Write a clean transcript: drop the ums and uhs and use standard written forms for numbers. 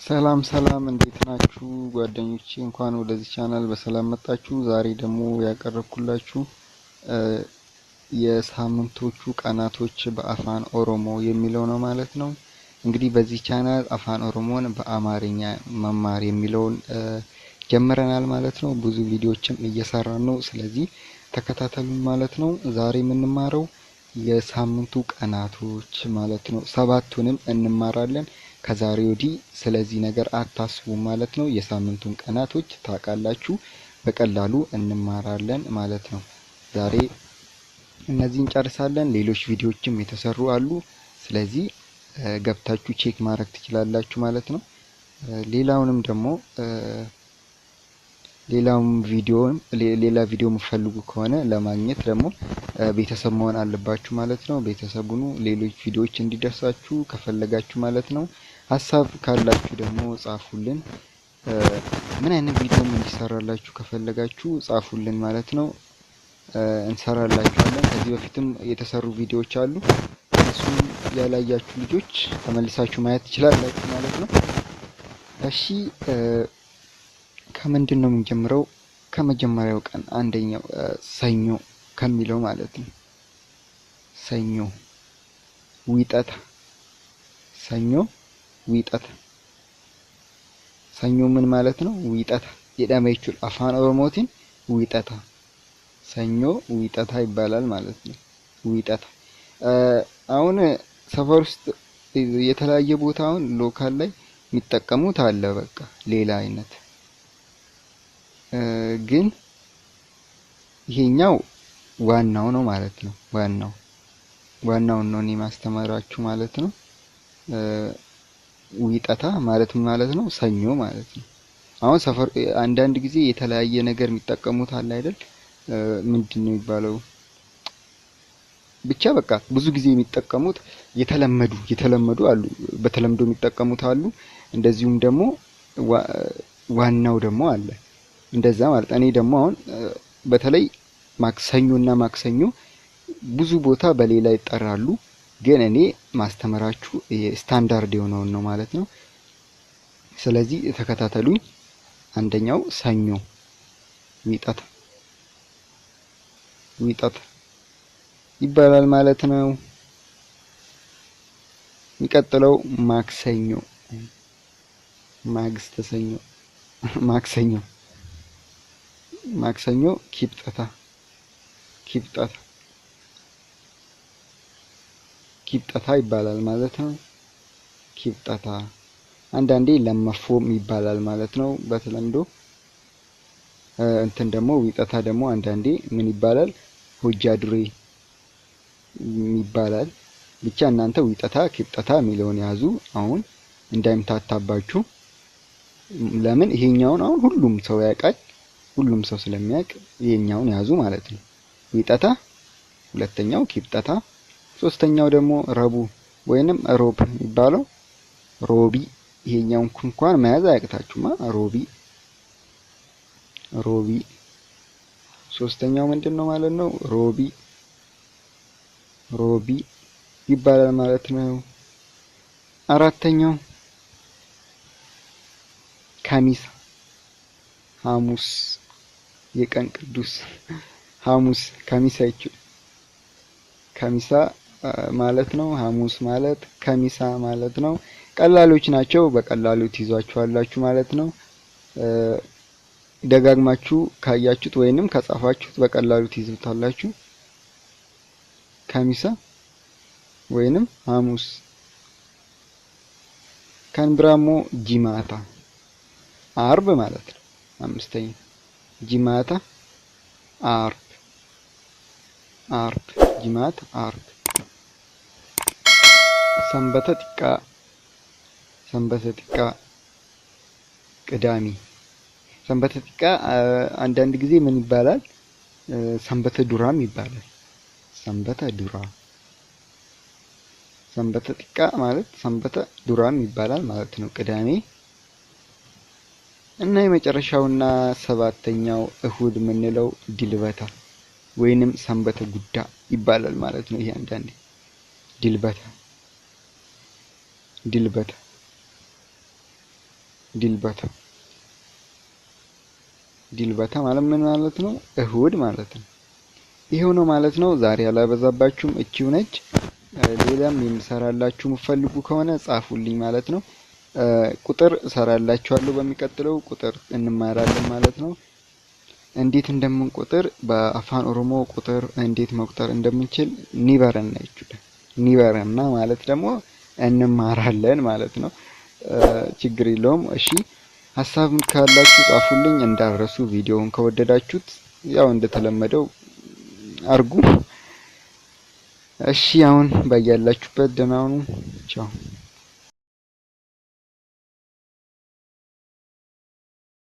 ሰላም ሰላም እንዴት ናችሁ ጓደኞቼ እንኳን ወደዚህ ቻናል በሰላም መጣችሁ። ዛሬ ደግሞ ያቀረብኩላችሁ የሳምንቶቹ ቀናቶች በአፋን ኦሮሞ የሚለው ነው ማለት ነው። እንግዲህ በዚህ ቻናል አፋን ኦሮሞን በአማርኛ መማር የሚለውን ጀምረናል ማለት ነው። ብዙ ቪዲዮዎችም እየሰራን ነው። ስለዚህ ተከታተሉን ማለት ነው። ዛሬ የምንማረው የሳምንቱ ቀናቶች ማለት ነው። ሰባቱንም እንማራለን። ከዛሬ ወዲህ ስለዚህ ነገር አታስቡ ማለት ነው። የሳምንቱን ቀናቶች ታውቃላችሁ፣ በቀላሉ እንማራለን ማለት ነው። ዛሬ እነዚህን ጨርሳለን። ሌሎች ቪዲዮዎችም የተሰሩ አሉ። ስለዚህ ገብታችሁ ቼክ ማድረግ ትችላላችሁ ማለት ነው። ሌላውንም ደግሞ ሌላ ቪዲዮ የምትፈልጉ ከሆነ ለማግኘት ደግሞ ቤተሰብ መሆን አለባችሁ ማለት ነው። ቤተሰቡኑ ሌሎች ቪዲዮዎች እንዲደርሳችሁ ከፈለጋችሁ ማለት ነው። ሀሳብ ካላችሁ ደግሞ ጻፉልን። ምን አይነት ቪዲዮም እንዲሰራላችሁ ከፈለጋችሁ ጻፉልን ማለት ነው። እንሰራላችኋለን። ከዚህ በፊትም የተሰሩ ቪዲዮዎች አሉ። እሱን ያላያችሁ ልጆች ተመልሳችሁ ማየት ትችላላችሁ ማለት ነው። እሺ ከምንድን ነው የምንጀምረው? ከመጀመሪያው ቀን አንደኛው ሰኞ ከሚለው ማለት ነው። ሰኞ ዊጠታ፣ ሰኞ ዊጠታ። ሰኞ ምን ማለት ነው? ዊጠታ የዳመይቹል አፋን ኦሮሞቲን ዊጠታ፣ ሰኞ ዊጠታ ይባላል ማለት ነው። ዊጠታ አሁን ሰፈር ውስጥ የተለያየ ቦታውን ሎካል ላይ የሚጠቀሙት አለ። በቃ ሌላ አይነት ግን ይሄኛው ዋናው ነው ማለት ነው። ዋናው ነው እኔ ማስተማራችሁ ማለት ነው። ዊጠታ ማለት ምን ማለት ነው? ሰኞ ማለት ነው። አሁን ሰፈር አንዳንድ ጊዜ የተለያየ ነገር የሚጠቀሙት አለ አይደል? ምንድነው የሚባለው? ብቻ በቃ ብዙ ጊዜ የሚጠቀሙት የተለመዱ አሉ፣ በተለምዶ የሚጠቀሙት አሉ። እንደዚሁም ደግሞ ዋናው ደግሞ አለ። እንደዛ ማለት እኔ ደግሞ አሁን በተለይ ማክሰኞና ማክሰኞ ብዙ ቦታ በሌላ ይጠራሉ፣ ግን እኔ ማስተማራችሁ ስታንዳርድ የሆነውን ነው ማለት ነው። ስለዚህ ተከታተሉኝ። አንደኛው ሰኞ ዊጠታ ይባላል ማለት ነው። የሚቀጥለው ማክሰኞ፣ ማግስተ ሰኞ፣ ማክሰኞ ኪብጠታ ይባላል ማለት ነው። ኪብጠታ አንዳንዴ ለመፎም ይባላል ማለት ነው በተለምዶ። እንትን ደግሞ ዊጠታ ደግሞ አንዳንዴ ምን ይባላል? ሆጃድሬ ይባላል። ብቻ እናንተ ዊጠታ ኪብጠታ የሚለውን ያዙ። አሁን እንዳይምታታባችሁ። ለምን ይሄኛውን አሁን ሁሉም ሰው ያውቃል። ሁሉም ሰው ስለሚያውቅ ይሄኛውን ያዙ ማለት ነው። ዊጠታ፣ ሁለተኛው ኪብጠታ፣ ሶስተኛው ደግሞ ረቡ ወይንም ሮብ የሚባለው ሮቢ። ይሄኛውን እንኳን መያዝ አያቅታችሁማ። ሮቢ ሶስተኛው ምንድነው ማለት ነው? ሮቢ ይባላል ማለት ነው። አራተኛው ካሚሳ፣ ሐሙስ፣ የቀን ቅዱስ ሐሙስ። ካሚሳ ማለት ነው። ሐሙስ ማለት ካሚሳ ማለት ነው። ቀላሎች ናቸው፣ በቀላሉ ትይዟቸዋላችሁ ማለት ነው። ደጋግማችሁ ካያችሁት ወይንም ከጻፋችሁት በቀላሉ ትይዙታላችሁ። ካሚሳ ወይንም ሐሙስ። ከንብራሞ ጂማታ፣ አርብ ማለት ነው። አምስተኛ ጂማታ፣ አርብ፣ ጂማት፣ አርብ። ሰንበተ ጢቃ፣ ቅዳሜ። ሰንበተ ጢቃ አንዳንድ ጊዜ ምን ይባላል? ሰንበተ ዱራም ይባላል። ሰንበተ ጢቃ ማለት ሰንበተ ዱራም ይባላል ማለት ነው። ቅዳሜ እና የመጨረሻውና ሰባተኛው እሁድ የምንለው ድልበታ ወይንም ሰንበተ ጉዳ ይባላል ማለት ነው። ይሄ አንዳንዴ ድልበታ ዲልበታ ዲልበታ ማለት ምን ማለት ነው? እሁድ ማለት ነው። ይሄው ነው ማለት ነው። ዛሬ አላበዛባችሁም። እቺው ነች። ሌላም የምሰራላችሁ የምፈልጉ ከሆነ ጻፉልኝ ማለት ነው። ቁጥር እሰራላችኋለሁ። በሚቀጥለው ቁጥር እንማራለን ማለት ነው። እንዴት እንደምንቆጥር በአፋን ኦሮሞ ቁጥር እንዴት መቁጠር እንደምንችል ኒበረና ማለት ደግሞ እንማራለን ማለት ነው። ችግር የለውም። እሺ ሐሳብ ካላችሁ ጻፉልኝ። እንዳትረሱ። ቪዲዮውን ከወደዳችሁት ያው እንደተለመደው አርጉ። እሺ አሁን በያላችሁበት ደህና ሁኑ። ቻው